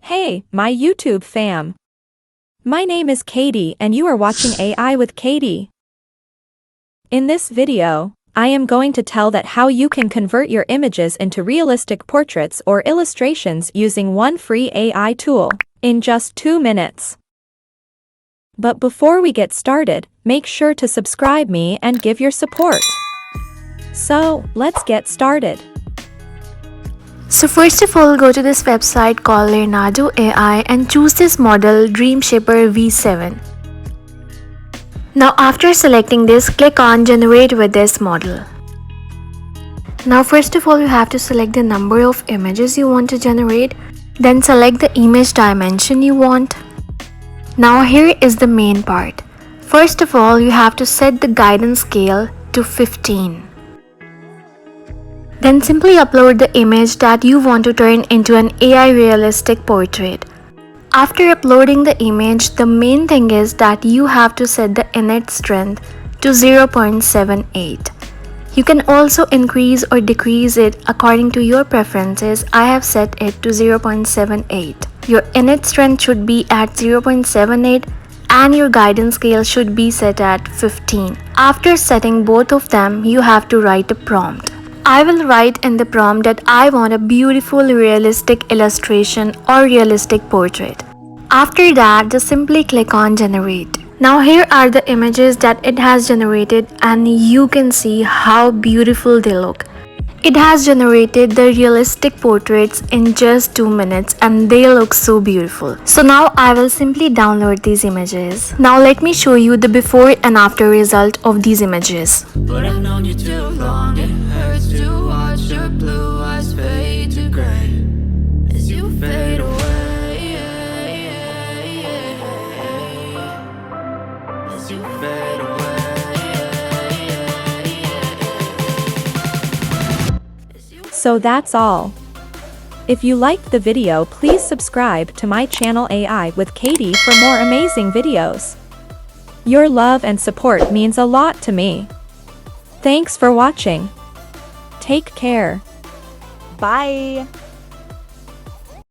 Hey, my YouTube fam. My name is Katie and you are watching AI with Katie. In this video, I am going to tell that how you can convert your images into realistic portraits or illustrations using one free AI tool in just 2 minutes. But before we get started, make sure to subscribe me and give your support. So, let's get started. So first of all, go to this website called Leonardo AI and choose this model Dream Shaper V7. Now after selecting this, click on Generate with this model. Now first of all, you have to select the number of images you want to generate. Then select the image dimension you want. Now here is the main part. First of all, you have to set the guidance scale to 15. Then simply upload the image that you want to turn into an AI realistic portrait. After uploading the image, the main thing is that you have to set the init strength to 0.78. You can also increase or decrease it according to your preferences. I have set it to 0.78. Your init strength should be at 0.78 and your guidance scale should be set at 15. After setting both of them, you have to write a prompt. I will write in the prompt that I want a beautiful realistic illustration or realistic portrait. After that, just simply click on generate. Now here are the images that it has generated and you can see how beautiful they look. It has generated the realistic portraits in just 2 minutes and they look so beautiful. So now I will simply download these images. Now let me show you the before and after result of these images. But I've known you too long, it hurts to watch your blue eyes fade to gray as you fade away, as you fade away. So that's all. If you liked the video, please subscribe to my channel AI with Katie for more amazing videos. Your love and support means a lot to me. Thanks for watching. Take care. Bye!